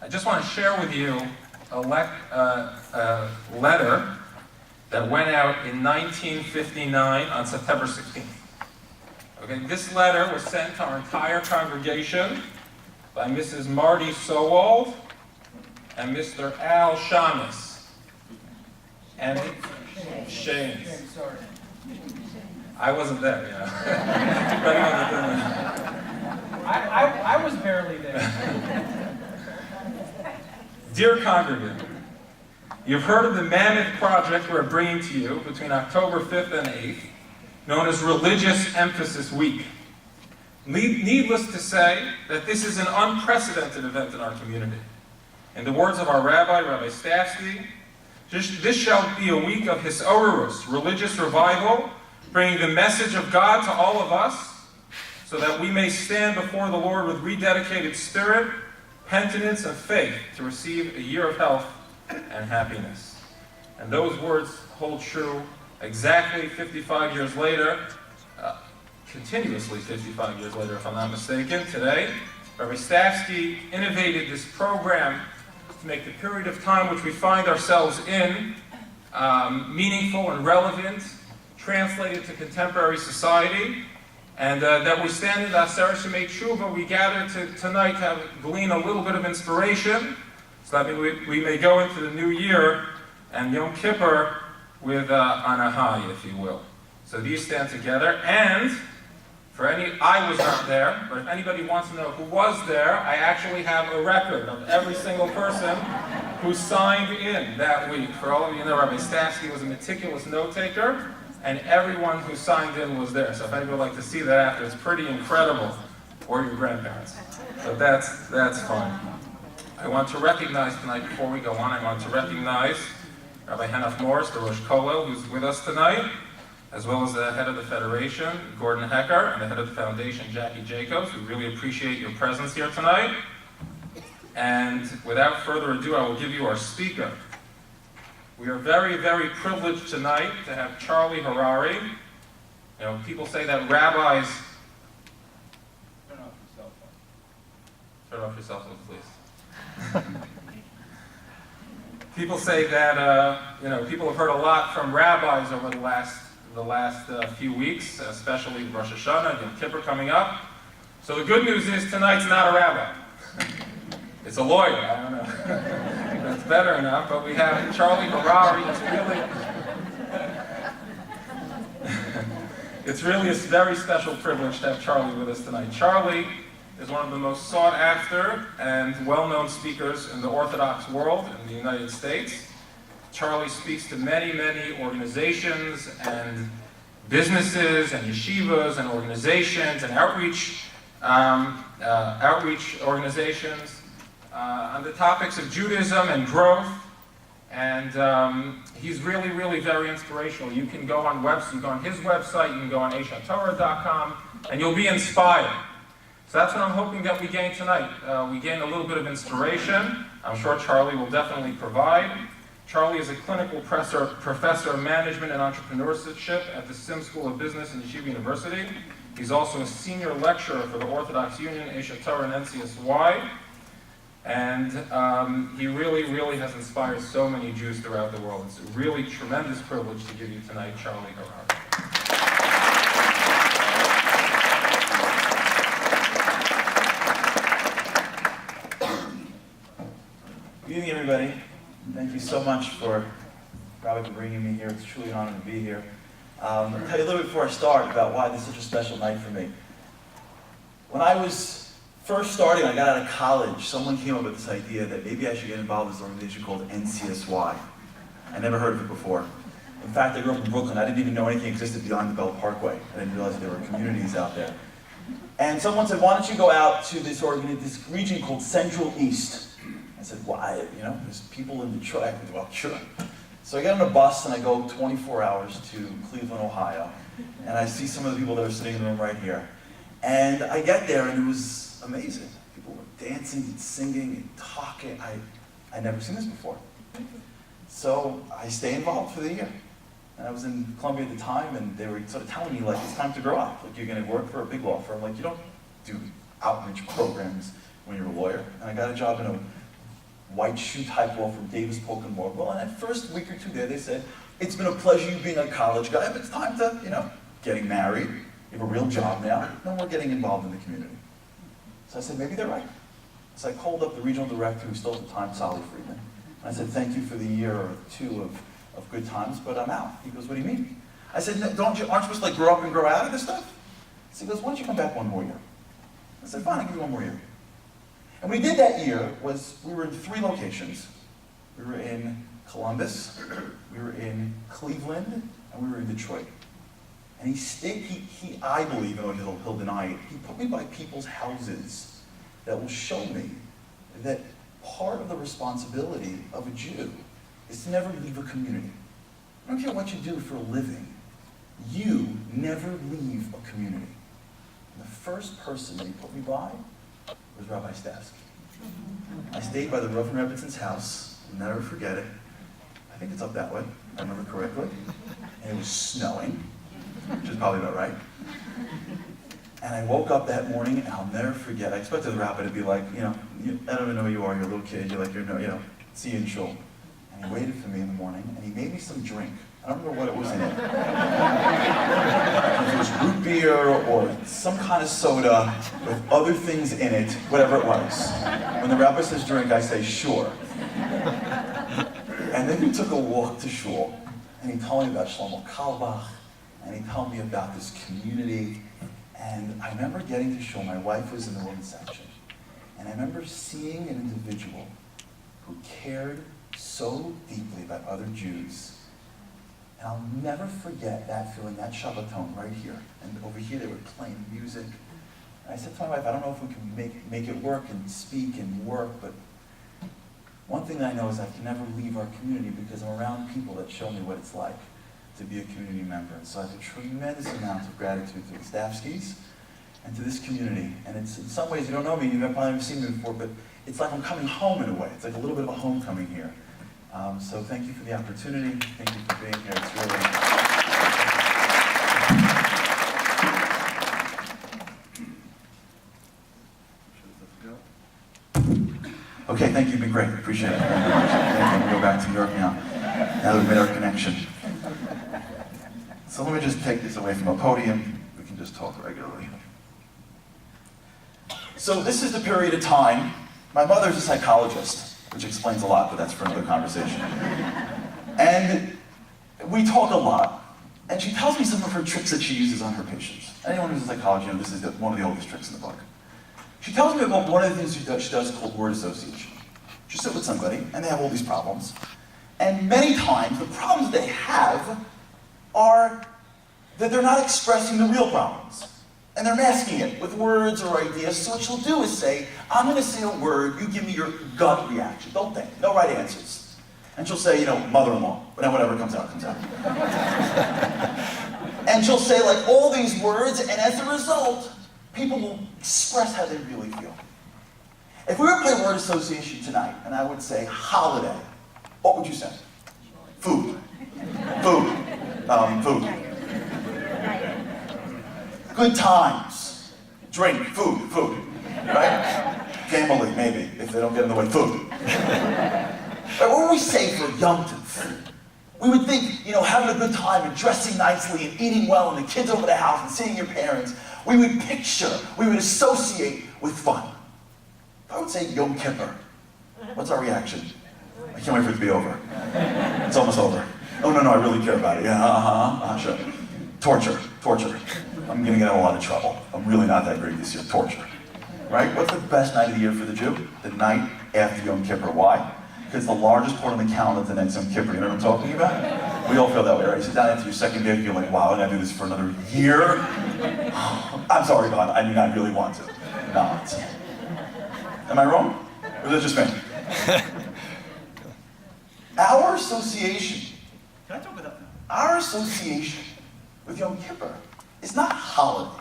I just want to share with you a letter that went out in 1959 on September 16th. Okay, this letter was sent to our entire congregation by Mrs. Marty Sowald and Mr. Al Shamus. And Shane. I wasn't there, you know. I was barely there. Dear congregant, you've heard of the mammoth project we're bringing to you between October 5th and 8th, known as Religious Emphasis Week. Needless to say that this is an unprecedented event in our community. In the words of our Rabbi Stavsky, this shall be a week of hisorurus, religious revival, bringing the message of God to all of us, so that we may stand before the Lord with rededicated spirit, penitence, and faith to receive a year of health and happiness. And those words hold true exactly 55 years later, continuously 55 years later, if I'm not mistaken. Today, Rabbi Stavsky innovated this program to make the period of time which we find ourselves in meaningful and relevant, translated to contemporary society, and that we stand in Aseret Shemei Tshuva, we gather tonight to glean a little bit of inspiration, so that we may go into the new year and Yom Kippur with on a high, if you will. So these stand together, and I was not there, but if anybody wants to know who was there, I actually have a record of every single person who signed in that week. For all of you know, Rabbi Stavsky was a meticulous note-taker, and everyone who signed in was there. So if anybody would like to see that after, it's pretty incredible. Or your grandparents. But that's fun. I want to recognize tonight, before we go on, I want to recognize Rabbi Henoch Morris, the Rosh Kollel, who's with us tonight, as well as the head of the Federation, Gordon Hecker, and the head of the Foundation, Jackie Jacobs. We really appreciate your presence here tonight. And without further ado, I will give you our speaker. We are very, very privileged tonight to have Charlie Harary. You know, people say that rabbis... Turn off your cell phone, please. People say that, people have heard a lot from rabbis over the last few weeks, especially Rosh Hashanah, Yom Kippur coming up. So the good news is tonight's not a rabbi. It's a lawyer, I don't know. That's better enough, but we have Charlie Harary. It's really a very special privilege to have Charlie with us tonight. Charlie is one of the most sought after and well-known speakers in the Orthodox world in the United States. Charlie speaks to many, many organizations and businesses and yeshivas and organizations and outreach organizations on the topics of Judaism and growth. And he's really, really very inspirational. You can go on his website, you can go on aishatorah.com, and you'll be inspired. So that's what I'm hoping that we gain tonight. We gain a little bit of inspiration. I'm sure Charlie will definitely provide. Charlie is a clinical professor of management and entrepreneurship at the Sim School of Business and Yeshiva University. He's also a senior lecturer for the Orthodox Union, Aisha Torah, and NCSY. And he really, really has inspired so many Jews throughout the world. It's a really tremendous privilege to give you tonight, Charlie Harary. Good evening, everybody. Thank you so much for bringing me here. It's truly an honor to be here. I'll tell you a little bit before I start about why this is such a special night for me. When I was first starting, I got out of college, someone came up with this idea that maybe I should get involved with this organization called NCSY. I never heard of it before. In fact, I grew up in Brooklyn. I didn't even know anything existed beyond the Belt Parkway. I didn't realize there were communities out there. And someone said, why don't you go out to this region called Central East? I said, why? There's people in Detroit. I said, well, sure. So I get on a bus and I go 24 hours to Cleveland, Ohio. And I see some of the people that are sitting in the room right here. And I get there and it was amazing. People were dancing and singing and talking. I'd never seen this before. So I stay involved for the year. And I was in Columbia at the time and they were sort of telling me, like, it's time to grow up. Like, you're going to work for a big law firm. Like, you don't do outreach programs when you're a lawyer. And I got a job in a white shoe type law from Davis Polk and Morgwell. And that first week or two there, they said, it's been a pleasure you being a college guy, but it's time to, getting married. You have a real job now. No more getting involved in the community. So I said, maybe they're right. So I called up the regional director, who still at the time, Solly Friedman. And I said, thank you for the year or two of good times, but I'm out. He goes, what do you mean? I said, no, aren't you supposed to grow up and grow out of this stuff? So he goes, why don't you come back one more year? I said, fine, I'll give you one more year. And what we did that year was, we were in 3 locations. We were in Columbus, we were in Cleveland, and we were in Detroit. And I believe, though he'll deny it, he put me by people's houses that will show me that part of the responsibility of a Jew is to never leave a community. I don't care what you do for a living, you never leave a community. And the first person that he put me by was Rabbi Stavsky. I stayed by the Reverend Rebbitzon's house, I'll never forget it. I think it's up that way, if I remember correctly. And it was snowing, which is probably about right. And I woke up that morning, and I'll never forget, I expected the rabbi to be like, I don't even know who you are, you're a little kid, see you in shul. And he waited for me in the morning, and he made me some drink. I don't remember what it was in it. If it was root beer or some kind of soda with other things in it, whatever it was. When the rabbi says drink, I say sure. And then we took a walk to shul, and he told me about Shlomo Kalbach, and he told me about this community. And I remember getting to shul, my wife was in the women's section, and I remember seeing an individual who cared so deeply about other Jews. And I'll never forget that feeling, that Shabbaton right here. And over here they were playing music. And I said to my wife, I don't know if we can make it work and speak and work, but one thing that I know is I can never leave our community because I'm around people that show me what it's like to be a community member. And so I have a tremendous amount of gratitude to the Stavskys and to this community. And it's, in some ways, you don't know me, you've probably never seen me before, but it's like I'm coming home in a way. It's like a little bit of a homecoming here. So thank you for the opportunity. Thank you for being here. It's really... Okay, thank you. You've been great. Appreciate it. Thank you very much. Thank you. We'll go back to New York now. Now that we've made our connection. So let me just take this away from a podium. We can just talk regularly. So this is the period of time. My mother's a psychologist, which explains a lot, but that's for another conversation. And we talk a lot. And she tells me some of her tricks that she uses on her patients. Anyone who's in psychology knows this is one of the oldest tricks in the book. She tells me about one of the things she does called word association. She'll sit with somebody, and they have all these problems. And many times, the problems they have are that they're not expressing the real problems. And they're masking it with words or ideas. So what she'll do is say, I'm going to say a word, you give me your gut reaction. Don't think, no right answers. And she'll say, mother-in-law. Whatever comes out, comes out. And she'll say like all these words, and as a result, people will express how they really feel. If we were to play word association tonight, and I would say holiday, what would you say? Food. Food. Food. Good times. Drink. Food. Food. Right? Family, maybe, if they don't get in the way. Food. But what would we say for Yom Tov? We would think, having a good time and dressing nicely and eating well and the kids over the house and seeing your parents. We would picture, we would associate with fun. I would say Yom Kippur. What's our reaction? I can't wait for it to be over. It's almost over. Oh, no, I really care about it. Yeah, sure. Torture. I'm gonna get in a lot of trouble. I'm really not that great this year. Torture. Right? What's the best night of the year for the Jew? The night after Yom Kippur. Why? Because the largest part on the calendar is the next Yom Kippur. You know what I'm talking about? We all feel that way, right? You sit down after your second day, you're like, wow, I'm gonna do this for another year? I'm sorry, God, I mean, I really want to. Not. Am I wrong? Or is it just me? Our association, can I talk about that? Our association with Yom Kippur is not holiday.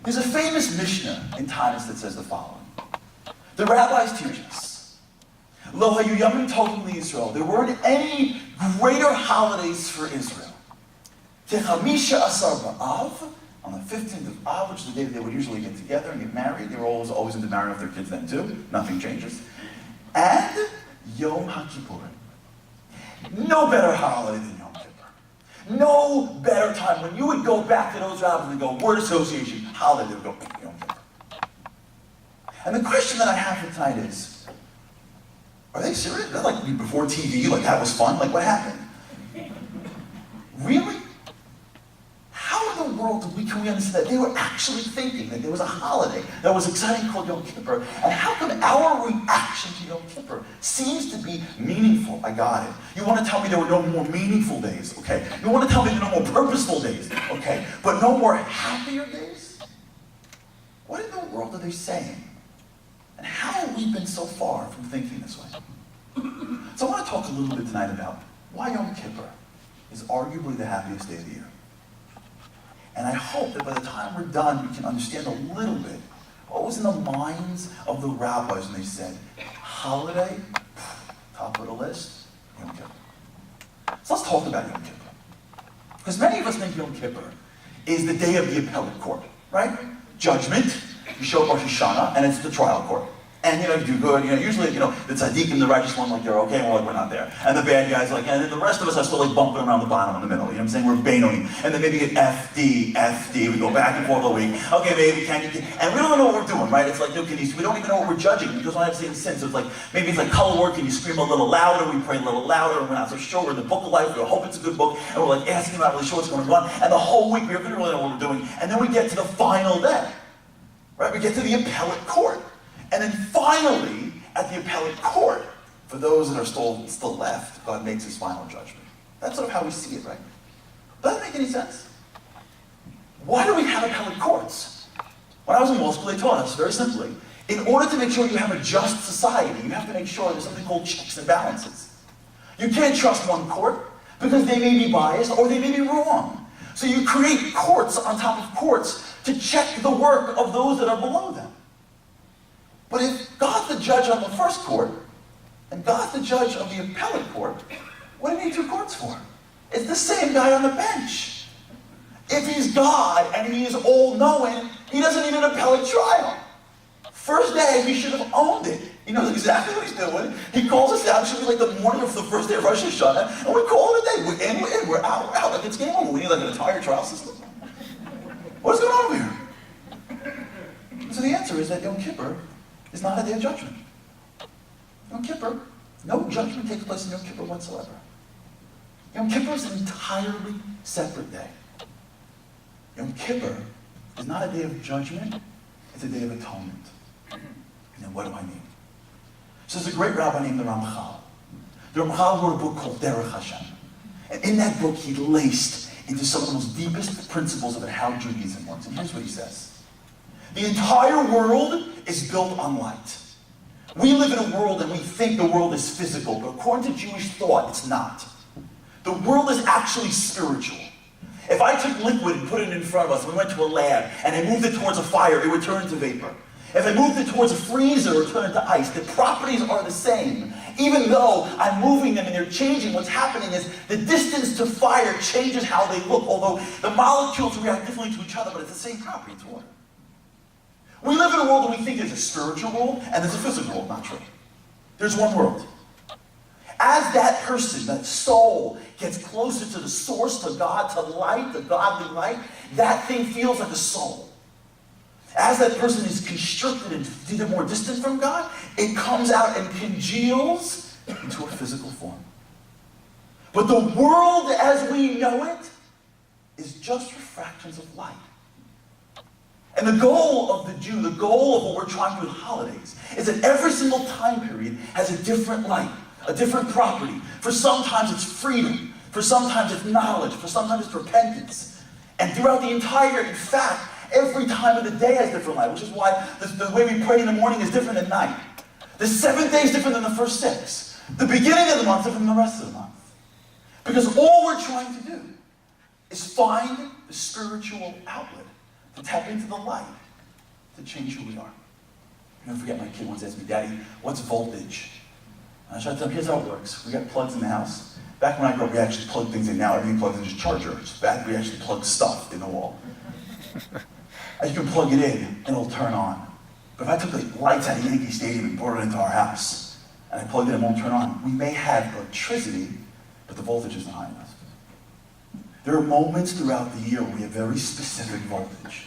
There's a famous Mishnah in Tanis that says the following. The rabbis teach us, Lo hayu yamim tovim liYisrael. There weren't any greater holidays for Israel. Techamisha asar ba'av, on the 15th of Av, which is the day that they would usually get together and get married. They were always into marrying off their kids then too. Nothing changes. and Yom HaKippurim. No better holiday than Yom Kippur. No better time. When you would go back to those rabbis and go, word association, holiday, they would go, Yom Kippur. And the question that I have for tonight is, are they serious? That like before TV, like that was fun? Like what happened? Really? How in the world can we understand that they were actually thinking that there was a holiday that was exciting called Yom Kippur? And how come our reaction to Yom Kippur seems to be meaningful? I got it. You want to tell me there were no more meaningful days? Okay. You want to tell me there were no more purposeful days? Okay. But no more happier days? What in the world are they saying? And how have we been so far from thinking this way? So I want to talk a little bit tonight about why Yom Kippur is arguably the happiest day of the year. And I hope that by the time we're done, we can understand a little bit what was in the minds of the rabbis when they said, holiday, top of the list, Yom Kippur. So let's talk about Yom Kippur. Because many of us think Yom Kippur is the day of the appellate court, right? Judgment, you show up Rosh Hashanah, and it's the trial court. And you do good, usually, the tzaddikim, the righteous one, like, they're okay, we're not there. And the bad guys, like, and then the rest of us are still like bumping around the bottom in the middle, what I'm saying? We're Beinonim. And then maybe get FD, we go back and forth all week. Okay, maybe can you, and we don't know what we're doing, right? It's like, we don't even know what we're judging, because we don't have the same sense. It's like, maybe it's like color work, and you scream a little louder, we pray a little louder, and we're not so sure, we're in the book of life, we hope it's a good book, and we're like asking, we're not really sure what's going on, and the whole week, we don't really know what we're doing, and then we get to the final day, right? We get to the appellate court. And then finally, at the appellate court, for those that are still left, God makes his final judgment. That's sort of how we see it, right? Does that make any sense? Why do we have appellate courts? When I was in law school, they taught us, very simply, in order to make sure you have a just society, you have to make sure there's something called checks and balances. You can't trust one court, because they may be biased, or they may be wrong. So you create courts on top of courts to check the work of those that are below them. But if God's the judge on the first court, and God's the judge of the appellate court, what do you need two courts for? It's the same guy on the bench. If he's God and he is all-knowing, he doesn't need an appellate trial. First day, he should have owned it. He knows exactly what he's doing. He calls us out. It should be like the morning of the first day of Rosh Hashanah, and we call it a day. We're in, we're out, Like it's game over. We need like an entire trial system. What's going on over here? So the answer is that Yom Kippur is not a day of judgment. Yom Kippur, no judgment takes place in Yom Kippur whatsoever. Yom Kippur is an entirely separate day. Yom Kippur is not a day of judgment, it's a day of atonement. And what do I mean? So there's a great rabbi named the Ramchal. The Ramchal wrote a book called Derech Hashem. And in that book, he laced into some of the most deepest principles about how Judaism works. And here's what he says. The entire world is built on light. We live in a world and we think the world is physical, but according to Jewish thought, it's not. The world is actually spiritual. If I took liquid and put it in front of us, and we went to a lab, and I moved it towards a fire, it would turn into vapor. If I moved it towards a freezer, it would turn into ice. The properties are the same. Even though I'm moving them and they're changing, what's happening is the distance to fire changes how they look, although the molecules react differently to each other, but it's the same property, it's water. We live in a world that we think there's a spiritual world and there's a physical world. Not true. There's one world. As that person, that soul, gets closer to the source, to God, to light, the godly light, that thing feels like a soul. As that person is constricted and either more distant from God, it comes out and congeals into a physical form. But the world as we know it is just refractions of light. And the goal of the Jew, the goal of what we're trying to do with holidays, is that every single time period has a different light, a different property. For sometimes it's freedom, for sometimes it's knowledge, for sometimes it's repentance. And throughout the entire, in fact, every time of the day has different light, which is why the way we pray in the morning is different than night. The seventh day is different than the first six. The beginning of the month is different than the rest of the month. Because all we're trying to do is find the spiritual outlet to tap into the light, to change who we are. I'll never forget, my kid once asked me, Daddy, what's voltage? And I tried to tell him, here's how it works. We got plugs in the house. Back when I grew up, we actually plugged things in. Now everything plugs in just chargers. Back we actually plug stuff in the wall. And you can plug it in, and it'll turn on. But if I took the lights out of Yankee Stadium and brought it into our house, and I plug it in and it won't turn on. We may have electricity, but the voltage isn't high enough. There are moments throughout the year where we have very specific voltage.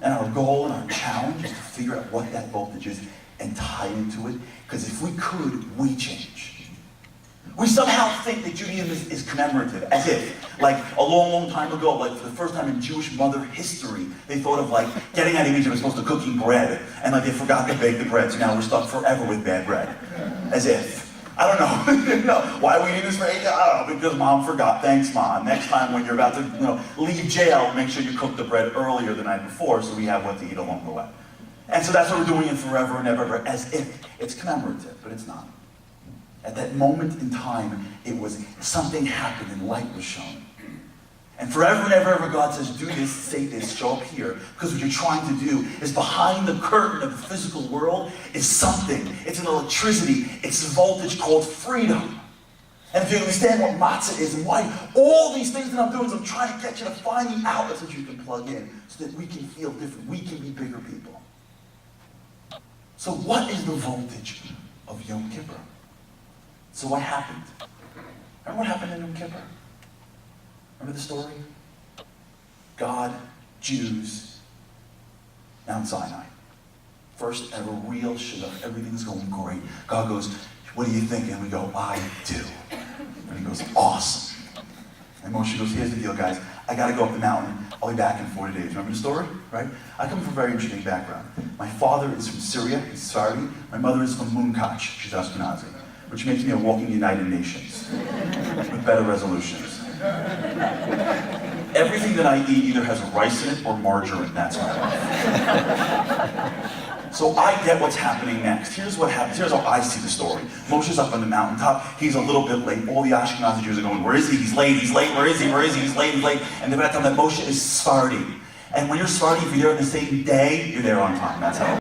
And our goal and our challenge is to figure out what that voltage is and tie into it, because if we could, we change. We somehow think that Judaism is commemorative, as if, like a long, long time ago, like for the first time in Jewish mother history, they thought of like getting out of Egypt as opposed to cooking bread, and like they forgot to bake the bread, so now we're stuck forever with bad bread. As if. I don't know. Why we need this for 8 days? I don't know, because mom forgot. Thanks, mom. Next time when you're about to leave jail, make sure you cook the bread earlier the night before so we have what to eat along the way. And so that's what we're doing in forever and ever, as if it's commemorative, but it's not. At that moment in time, it was something happened and light was shown. And forever and ever, God says, do this, say this, show up here. Because what you're trying to do is behind the curtain of the physical world is something. It's an electricity. It's a voltage called freedom. And if you understand what matzah is and why all these things that I'm doing is I'm trying to get you to find the outlets that you can plug in so that we can feel different. We can be bigger people. So what is the voltage of Yom Kippur? So what happened? Remember what happened in Yom Kippur? Remember the story? God, Jews, Mount Sinai. First ever real shidduch. Everything's going great. God goes, what do you think? And we go, I do. And he goes, awesome. And Moshe goes, here's the deal, guys. I got to go up the mountain. I'll be back in 40 days. Remember the story? Right? I come from a very interesting background. My father is from Syria. He's Sephardi. My mother is from Munkach. She's Ashkenazi. Which makes me a walking United Nations. With better resolutions. Everything that I eat either has rice in it or margarine. That's my life. So I get what's happening next. Here's what happens. Here's how I see the story. Moshe's up on the mountaintop. He's a little bit late. All the Ashkenazi Jews are going, where is he? He's late. He's late. Where is he? Where is he? He's late. He's late. And they're going to tell him that Moshe is Sephardi. And when you're Sephardi, if you're there on the same day, you're there on time. That's how